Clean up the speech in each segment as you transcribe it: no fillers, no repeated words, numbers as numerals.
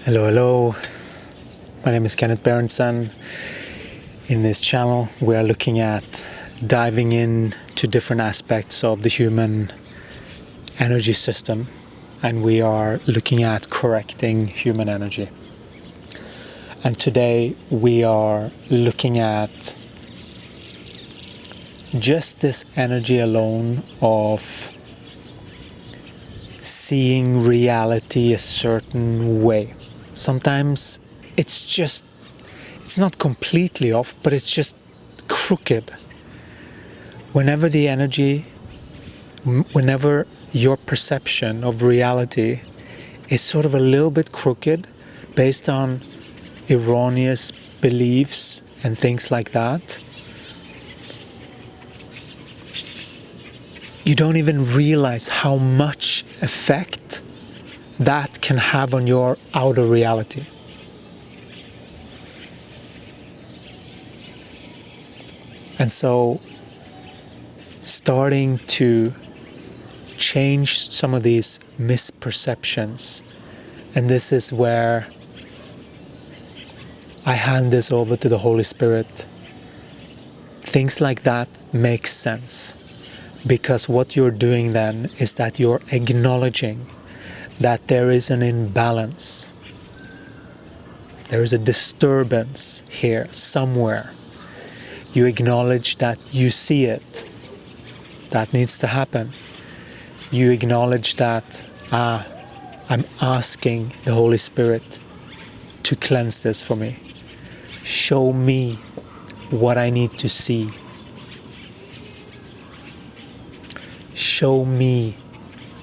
Hello, hello. My name is Kenneth Berenson. In this channel, we are looking at diving in to different aspects of the human energy system, and we are looking at correcting human energy. And today we are looking at just this energy alone of seeing reality a certain way. Sometimes it's not completely off, but it's just crooked. Whenever your perception of reality is sort of a little bit crooked based on erroneous beliefs and things like that, you don't even realize how much effect that can have on your outer reality. And so, starting to change some of these misperceptions, and this is where I hand this over to the Holy Spirit. Things like that make sense, because what you're doing then is that you're acknowledging that there is an imbalance. There is a disturbance here somewhere. You acknowledge that you see it. That needs to happen. You acknowledge that, I'm asking the Holy Spirit to cleanse this for me. Show me what I need to see. Show me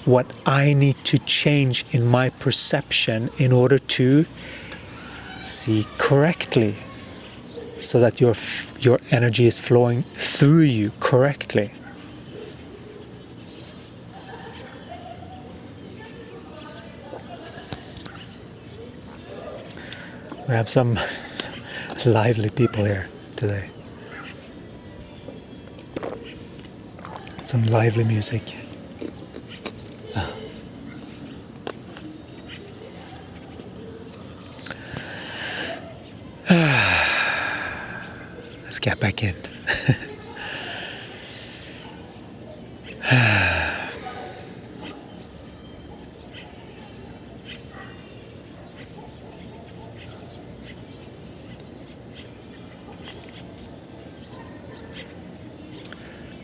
what I need to change in my perception in order to see correctly, so that your energy is flowing through you correctly. We have some lively people here today. Some lively music. Let's get back in.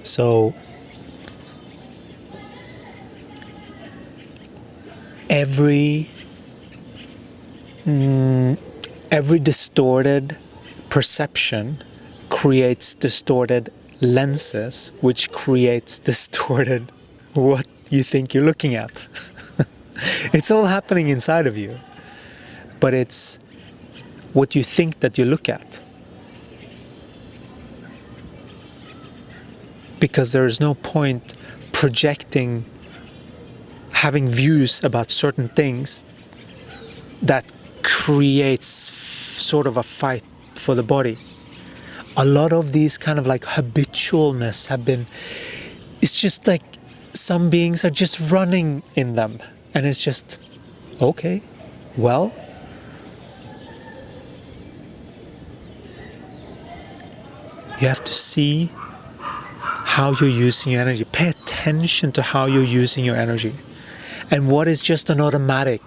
So, every distorted perception creates distorted lenses, which creates distorted what you think you're looking at. It's all happening inside of you, but it's what you think that you look at. Because there is no point projecting, having views about certain things that creates sort of a fight for the body. A lot of these kind of like habitualness it's just like some beings are just running in them, and it's just, okay, well, you have to see how you're using your energy. Pay attention to how you're using your energy, and what is just an automatic,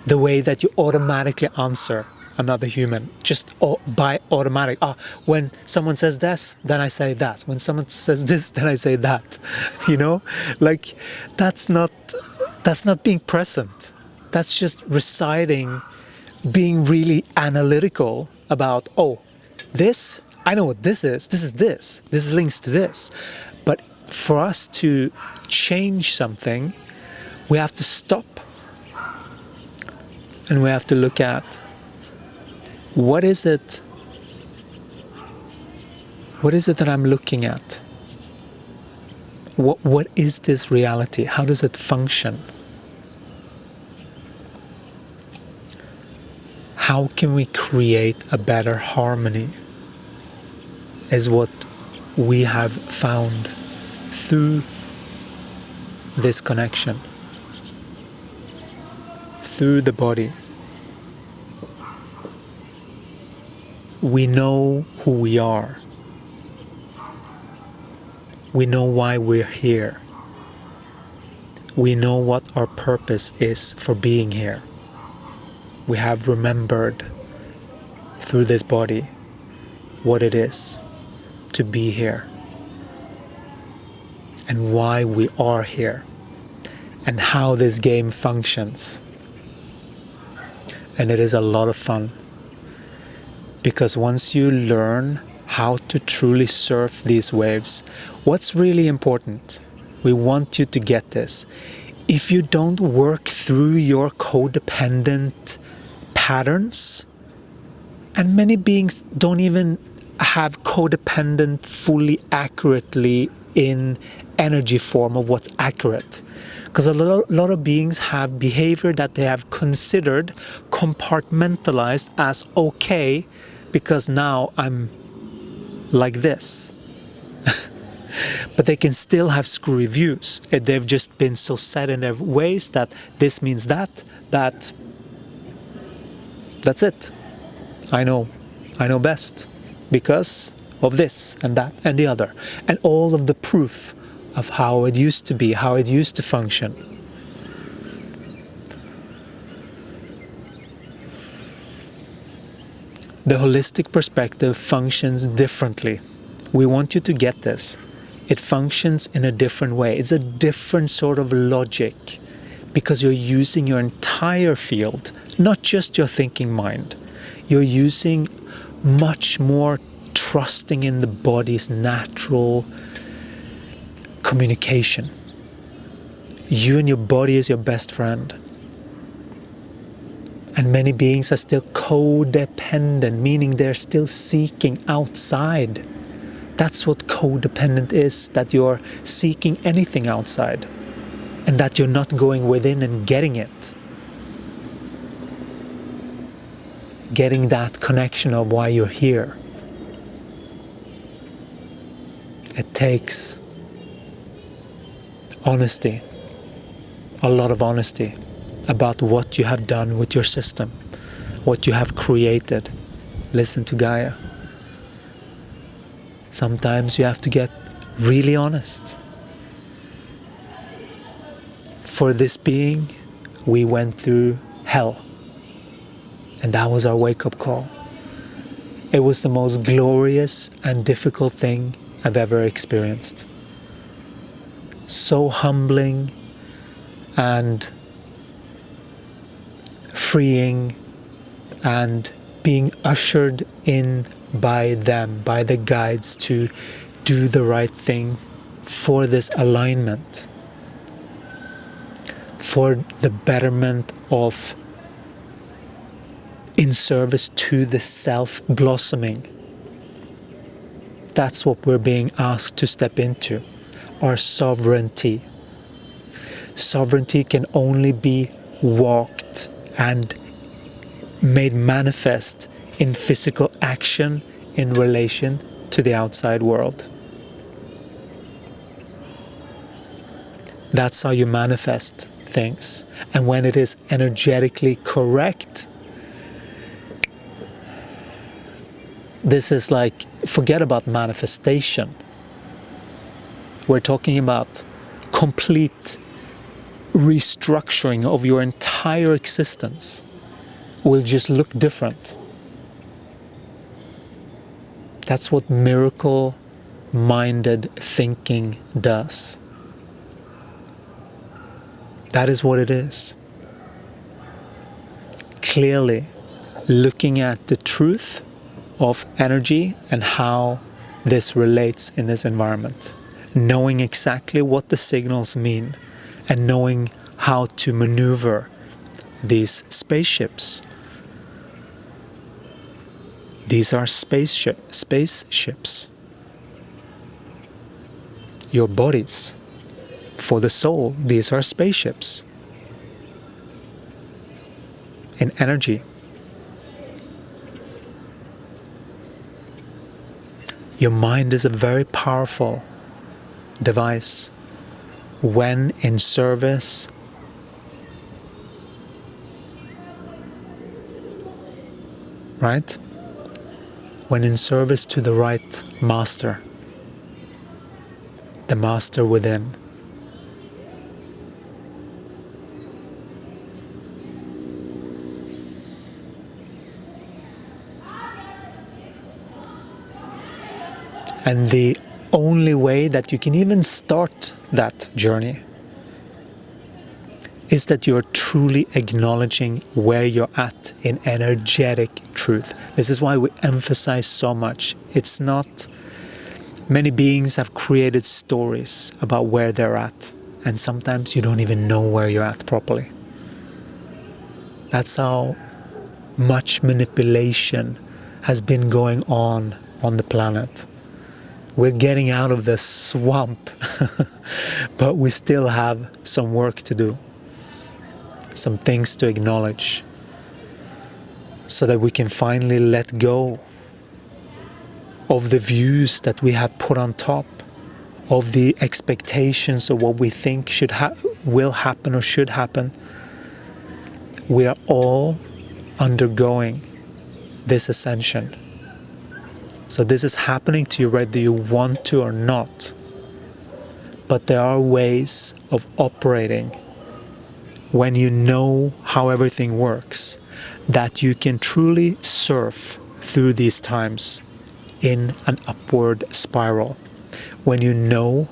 the way that you automatically answer another human, just by automatic. When someone says this, then I say that. When someone says this, then I say that. Like that's not being present. That's just residing, being really analytical about, this, I know what this is. This links to this. But for us to change something, we have to stop. And we have to look at, what is it that I'm looking at? What is this reality? How does it function? How can we create a better harmony? Is what we have found through this connection, through the body, we know who we are. We know why we're here. We know what our purpose is for being here. We have remembered through this body what it is to be here and why we are here and how this game functions. And it is a lot of fun, because once you learn how to truly surf these waves, what's really important, we want you to get this. If you don't work through your codependent patterns, and many beings don't even have codependent fully accurately in energy form of what's accurate. Because a lot of beings have behavior that they have considered compartmentalized as okay, because now I'm like this. But they can still have screwy views. They've just been so set in their ways that this means that's it. I know best because of this and that and the other. And all of the proof of how it used to be, how it used to function. The holistic perspective functions differently. We want you to get this. It functions in a different way. It's a different sort of logic, because you're using your entire field, not just your thinking mind. You're using much more trusting in the body's natural communication. You and your body is your best friend. And many beings are still codependent, meaning they're still seeking outside. That's what codependent is, that you're seeking anything outside and that you're not going within and getting it. Getting that connection of why you're here. It takes honesty, a lot of honesty about what you have done with your system, what you have created. Listen to Gaia. Sometimes you have to get really honest. For this being, we went through hell. And that was our wake-up call. It was the most glorious and difficult thing I've ever experienced. So humbling and freeing, and being ushered in by them, by the guides, to do the right thing for this alignment, for the betterment of, in service to the self-blossoming. That's what we're being asked to step into, our sovereignty. Sovereignty can only be walked and made manifest in physical action in relation to the outside world. That's how you manifest things. And when it is energetically correct, this is like, forget about manifestation. We're talking about complete restructuring of your entire existence. Will just look different. That's what miracle-minded thinking does. That is what it is. Clearly looking at the truth of energy and how this relates in this environment. Knowing exactly what the signals mean and knowing how to maneuver these spaceships. These are spaceships. Your bodies. For the soul, these are spaceships. In energy. Your mind is a very powerful device when in service right? when in service to the right master, the master within. And the only way that you can even start that journey is that you're truly acknowledging where you're at in energetic truth. This is why we emphasize so much. It's not... Many beings have created stories about where they're at, and sometimes you don't even know where you're at properly. That's how much manipulation has been going on the planet. We're getting out of the swamp, but we still have some work to do, some things to acknowledge, so that we can finally let go of the views that we have put on top, of the expectations of what we think will happen or should happen. We are all undergoing this ascension. So this is happening to you whether you want to or not. But there are ways of operating when you know how everything works, that you can truly surf through these times in an upward spiral. When you know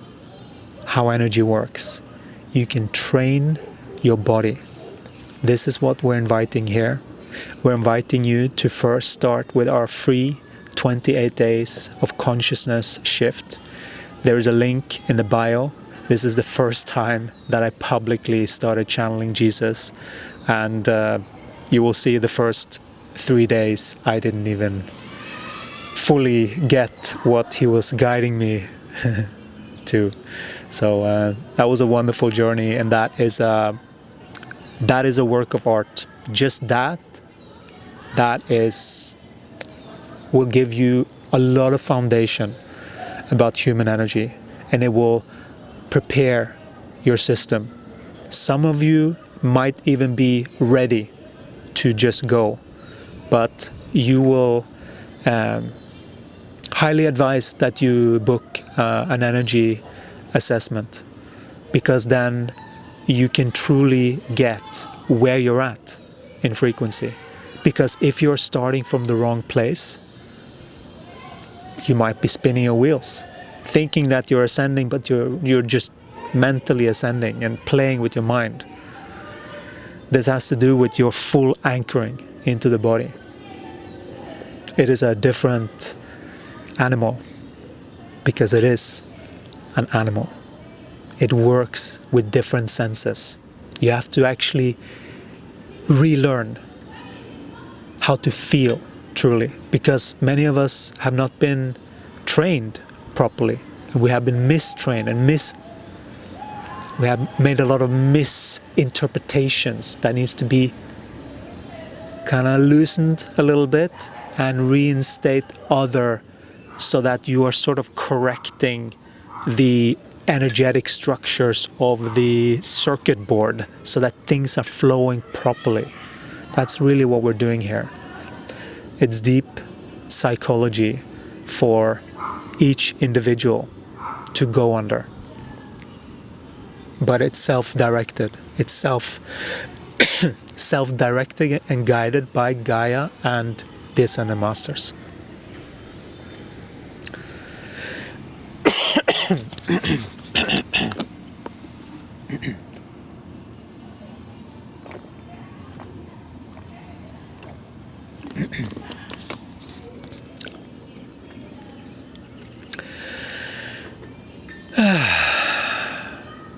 how energy works, you can train your body. This is what we're inviting here. We're inviting you to first start with our free 28 days of consciousness shift. There is a link in the bio. This is the first time that I publicly started channeling Jesus, and you will see the first 3 days I didn't even fully get what he was guiding me to. So that was a wonderful journey, and that is a work of art. Just that will give you a lot of foundation about human energy, and it will prepare your system. Some of you might even be ready to just go, but you will highly advise that you book an energy assessment, because then you can truly get where you're at in frequency. Because if you're starting from the wrong place, you might be spinning your wheels, thinking that you're ascending, but you're just mentally ascending and playing with your mind. This has to do with your full anchoring into the body. It is a different animal, because it is an animal. It works with different senses. You have to actually relearn how to feel truly, because many of us have not been trained properly. We have been mistrained and we have made a lot of misinterpretations that needs to be kind of loosened a little bit and reinstate other, so that you are sort of correcting the energetic structures of the circuit board so that things are flowing properly. That's really what we're doing here. It's deep psychology for each individual to go under. But it's self-directed. It's self-directed and guided by Gaia and the Ascended Masters.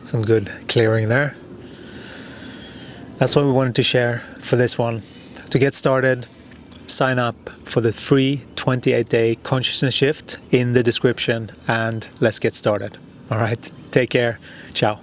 Some good clearing there. That's what we wanted to share for this one. To get started, sign up for the free 28-day consciousness shift in the description, and let's get started. All right, take care. Ciao.